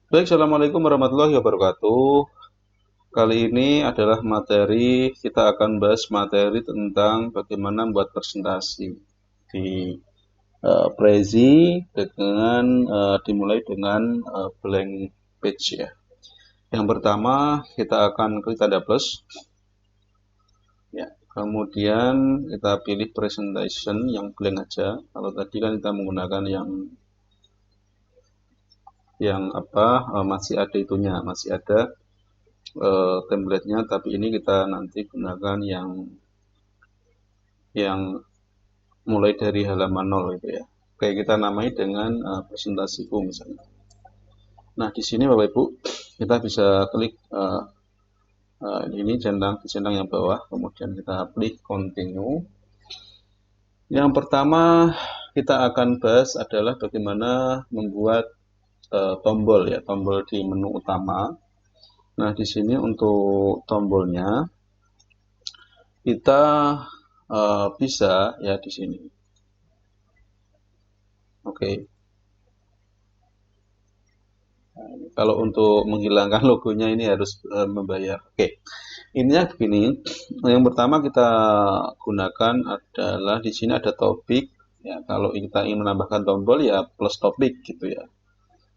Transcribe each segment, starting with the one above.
Baik, Assalamualaikum warahmatullahi wabarakatuh. Kali ini adalah materi, kita akan bahas materi tentang bagaimana membuat presentasi di Prezi dengan dimulai dengan blank page ya. Yang pertama, kita akan klik tanda plus. Ya, kemudian kita pilih presentation yang blank aja. Kalau tadi kan kita menggunakan yang apa masih ada itunya, masih ada template-nya, tapi ini kita nanti gunakan yang mulai dari halaman 0 itu ya. Kayak kita namai dengan presentasiku misalnya. Nah, di sini Bapak Ibu, kita bisa klik ini centang yang bawah, kemudian kita klik continue. Yang pertama kita akan bahas adalah bagaimana membuat tombol ya, tombol di menu utama. Nah, di sini untuk tombolnya kita bisa ya di sini. Oke. Kalau untuk menghilangkan logonya ini harus membayar. Oke. Intinya begini. Yang pertama kita gunakan adalah di sini ada topik. Ya, kalau kita ingin menambahkan tombol ya plus topik gitu ya.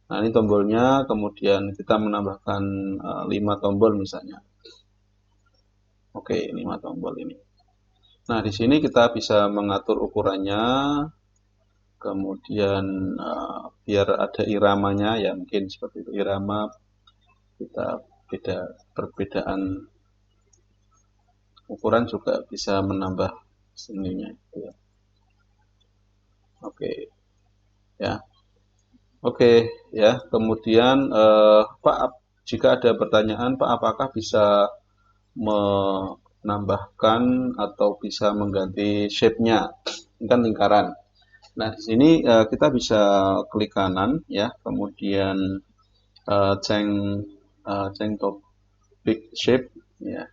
Nah, ini tombolnya, kemudian kita menambahkan 5 tombol misalnya. Oke, 5 tombol ini. Nah, di sini kita bisa mengatur ukurannya, kemudian biar ada iramanya ya mungkin seperti itu, irama kita perbedaan ukuran juga bisa menambah seninya gitu ya. Oke ya, oke ya, kemudian Pak, jika ada pertanyaan Pak, apakah bisa menambahkan atau bisa mengganti shape-nya? Ini kan lingkaran. Nah, di sini kita bisa klik kanan ya, kemudian change topic shape ya.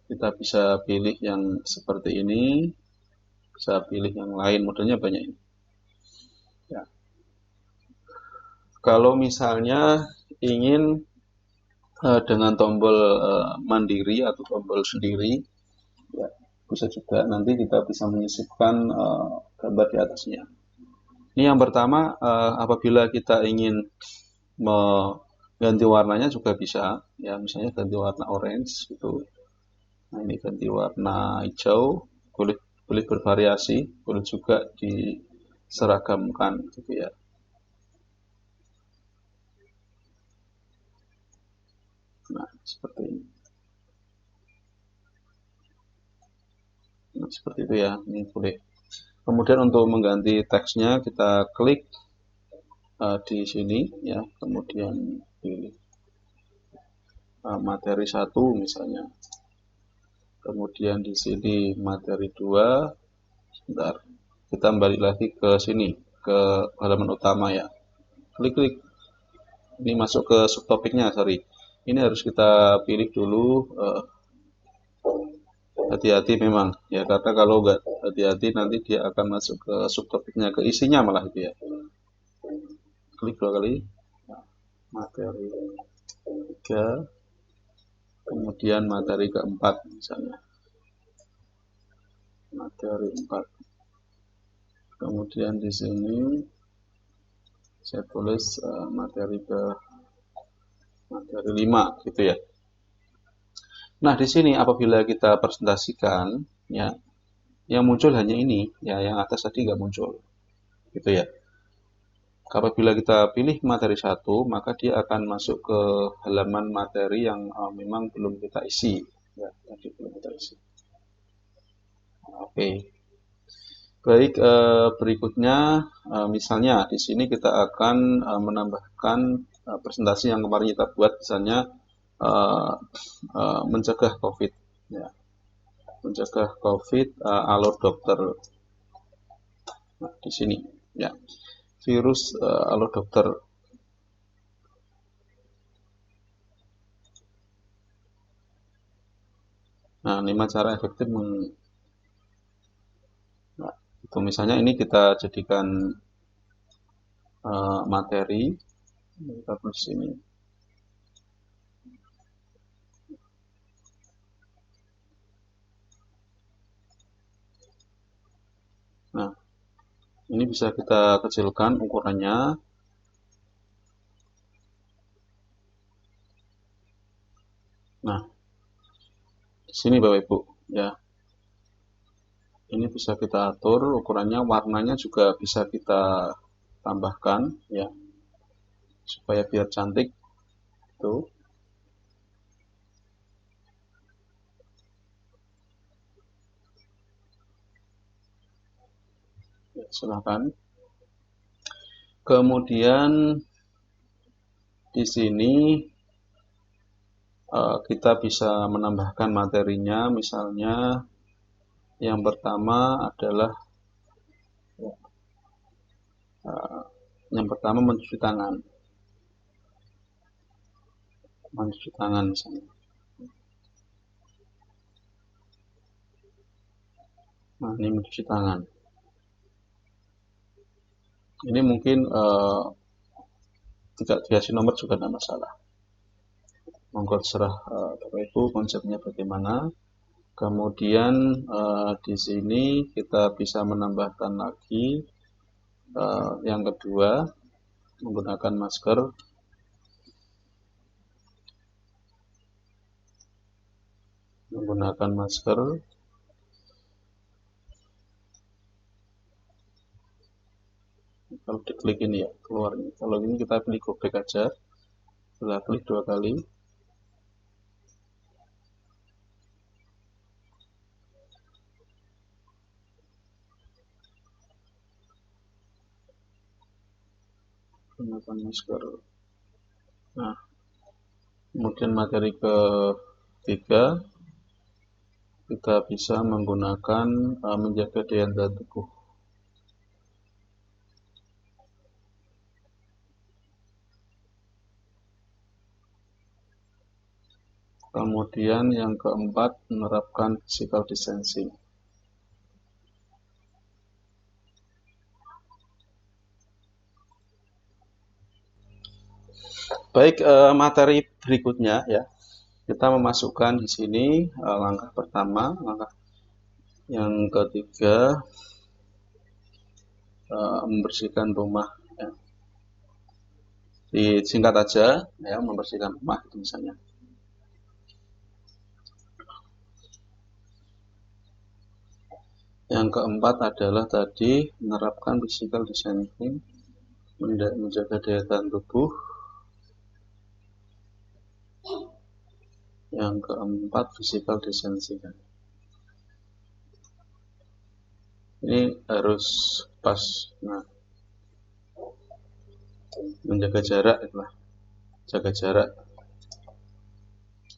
Kita bisa pilih yang seperti ini, bisa pilih yang lain, modelnya banyak ini. Ya. Kalau misalnya ingin dengan tombol mandiri atau tombol sendiri, ya bisa juga nanti kita bisa menyisipkan gambar di atasnya. Ini yang pertama, apabila kita ingin ganti warnanya juga bisa, ya misalnya ganti warna orange gitu. Nah, ini ganti warna hijau, boleh boleh bervariasi, boleh juga diseragamkan gitu ya. Nah, seperti ini. Nah, seperti itu ya, ini boleh. Kemudian untuk mengganti teksnya kita klik di sini ya, kemudian pilih materi 1 misalnya. Kemudian di sini materi 2. Sebentar. Kita balik lagi ke sini, ke halaman utama ya. Klik-klik. Ini masuk ke subtopiknya, sorry. Ini harus kita pilih dulu, hati-hati memang ya, karena kalau nggak hati-hati nanti dia akan masuk ke subtopiknya, ke isinya malah itu ya. Klik 2 kali. Materi 3, kemudian materi keempat misalnya. Materi 4. Kemudian di sini saya tulis materi 5 gitu ya. Nah, di sini apabila kita presentasikan ya, yang muncul hanya ini ya, yang atas tadi nggak muncul gitu ya. Apabila kita pilih materi 1, maka dia akan masuk ke halaman materi yang memang belum kita isi ya, tadi belum kita isi. Oke. Baik, berikutnya misalnya di sini kita akan menambahkan presentasi yang kemarin kita buat, misalnya mencegah COVID, ya, mencegah COVID, alur dokter. Nah, di sini, ya, virus alur dokter. Nah, 5 cara efektif nah, itu misalnya ini kita jadikan materi Kita tulis sini. Nah, ini bisa kita kecilkan ukurannya. Nah, di sini Bapak Ibu, ya. Ini bisa kita atur ukurannya, warnanya juga bisa kita tambahkan, ya, supaya biar cantik. Tuh. Ya, silakan. Kemudian di sini kita bisa menambahkan materinya, misalnya yang pertama adalah mencuci tangan. Mencuci tangan misalnya. Nah, ini mencuci tangan. Ini mungkin tidak dikasih nomor juga tidak masalah. Monggo terserah Bapak Ibu konsepnya bagaimana. Kemudian di sini kita bisa menambahkan lagi yang kedua, menggunakan masker. Menggunakan masker. Kalau diklik ini ya keluarnya. Kalau ini kita pilih go back aja. Setelah klik 2 kali. Gunakan masker. Nah, kemudian materi ketiga, kita bisa menggunakan menjaga daya tahan tubuh. Kemudian yang keempat, menerapkan physical distancing. Baik, materi berikutnya ya. Kita memasukkan di sini langkah pertama, langkah yang ketiga, membersihkan rumah. Ya. Disingkat aja, ya, membersihkan rumah itu misalnya. Yang keempat adalah tadi menerapkan physical distancing, menjaga daya tahan tubuh. Yang keempat physical distancing. Ini harus pas. Nah, menjaga jarak itulah. Jaga jarak.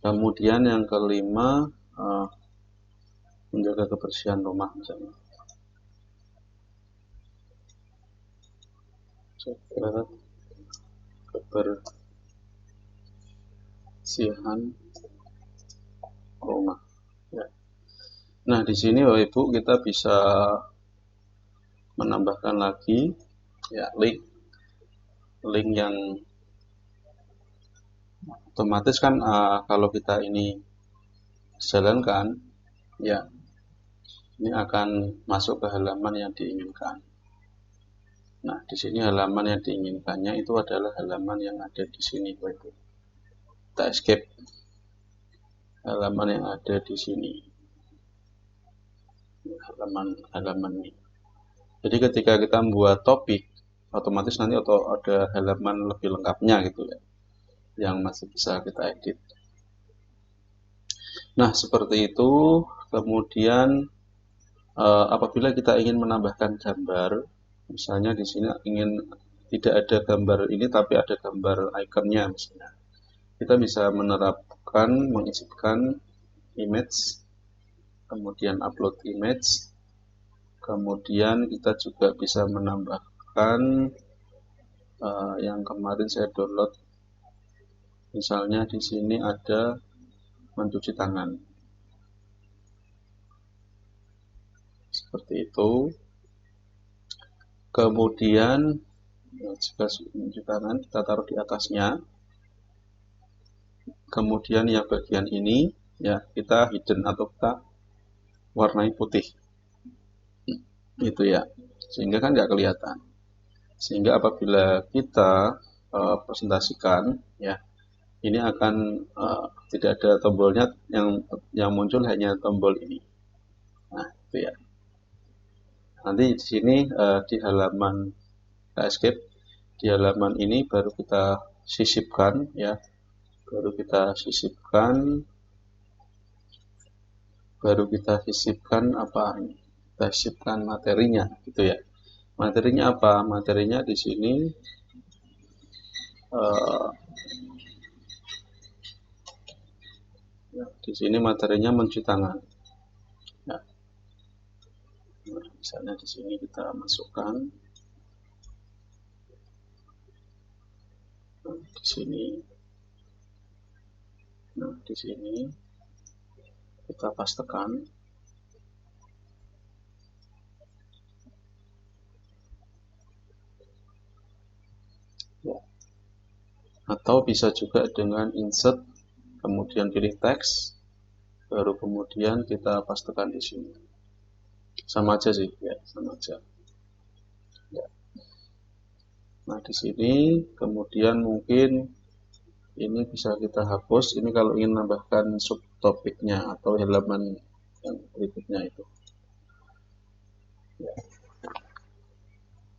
Kemudian yang kelima menjaga kebersihan rumah misalnya. Jaga kebersihan rumah. Ya. Nah, di sini Bapak Ibu kita bisa menambahkan lagi ya link yang otomatis kan kalau kita ini jalankan ya ini akan masuk ke halaman yang diinginkan. Nah, di sini halaman yang diinginkannya itu adalah halaman yang ada di sini Bapak Ibu. Kita escape halaman yang ada di sini. Halaman ini. Jadi ketika kita membuat topik, otomatis nanti ada halaman lebih lengkapnya gitu ya, yang masih bisa kita edit. Nah, seperti itu. Kemudian apabila kita ingin menambahkan gambar, misalnya di sini ingin tidak ada gambar ini tapi ada gambar ikonnya misalnya, kita bisa menerapkan mengisipkan image, kemudian upload image, kemudian kita juga bisa menambahkan yang kemarin saya download, misalnya di sini ada mencuci tangan, seperti itu. Kemudian Nah, jika mencuci tangan kita taruh di atasnya, kemudian yang bagian ini ya kita hidden atau kita warnai putih itu ya, sehingga kan nggak kelihatan. Sehingga apabila kita presentasikan ya, ini akan tidak ada tombolnya, yang muncul hanya tombol ini. Nah itu ya. Nanti di sini di halaman escape, di halaman ini baru kita sisipkan ya, baru kita sisipkan apa ini, kita sisipkan materinya gitu ya. Materinya apa? Materinya di sini materinya mencuci tangan. Ya. Nah, misalnya di sini kita masukkan, di sini, nah di sini kita pastekan. Ya. Atau bisa juga dengan insert, kemudian pilih teks, baru kemudian kita pastekan di sini. Sama aja sih, ya, sama aja. Ya. Nah, di sini kemudian mungkin ini bisa kita hapus. Ini kalau ingin menambahkan subtopiknya atau halaman yang berikutnya itu. Ya.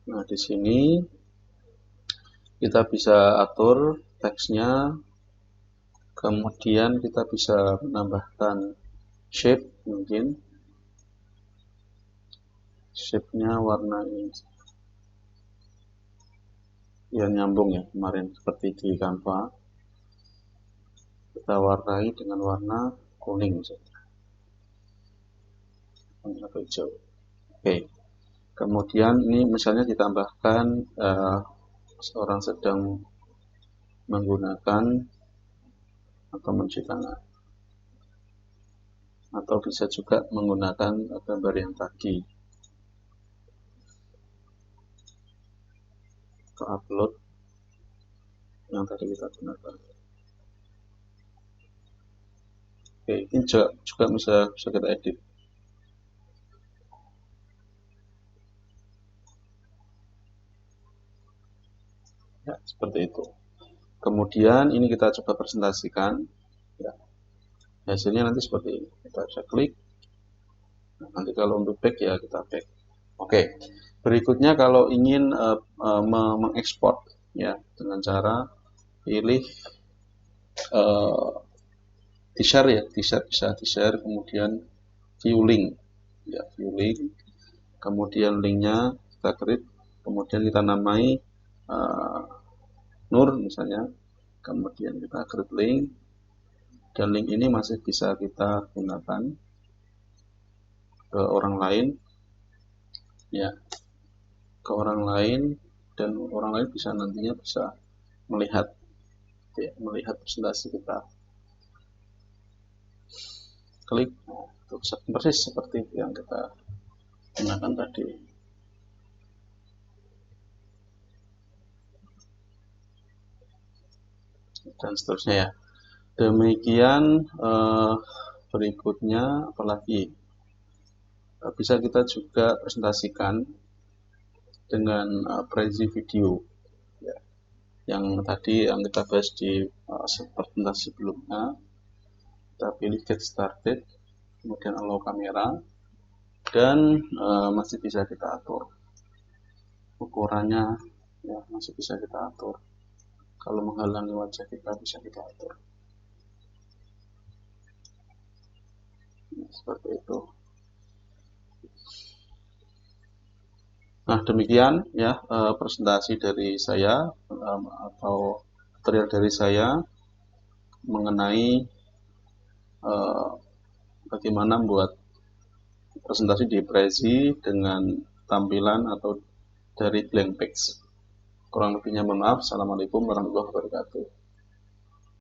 Nah, di sini kita bisa atur teksnya, kemudian kita bisa menambahkan shape, mungkin shape-nya warna ini yang nyambung ya, kemarin seperti di Canva, kita warnai dengan warna kuning misalnya, atau hijau. Oke, kemudian ini misalnya ditambahkan seorang sedang menggunakan atau mencuci tangan, atau bisa juga menggunakan gambar yang tadi, atau upload yang tadi kita gunakan. Oke, ini juga bisa kita edit. Ya, seperti itu. Kemudian ini kita coba presentasikan. Ya, hasilnya nanti seperti ini. Kita bisa klik. Nah, nanti kalau untuk back ya kita back. Oke. Berikutnya kalau ingin mengekspor ya, dengan cara pilih di-share ya, bisa di-share, kemudian view link. Ya, view link. Kemudian linknya kita create, kemudian kita namai Nur misalnya, kemudian kita create link, dan link ini masih bisa kita gunakan ke orang lain ya, ke orang lain, dan orang lain bisa nantinya bisa melihat ya, melihat presentasi kita. Klik, itu persis seperti yang kita gunakan tadi. Dan seterusnya ya. Demikian berikutnya apalagi bisa kita juga presentasikan dengan preview video ya. Yang tadi yang kita bahas di presentasi sebelumnya, kita pilih get started, kemudian allow kamera, dan masih bisa kita atur ukurannya ya, masih bisa kita atur. Kalau menghalangi wajah kita bisa kita atur. Seperti itu. Nah, demikian ya presentasi dari saya atau tutorial dari saya mengenai bagaimana membuat presentasi di Prezi dengan tampilan atau dari blank page. Kurang lebihnya mohon maaf. Assalamualaikum warahmatullahi wabarakatuh.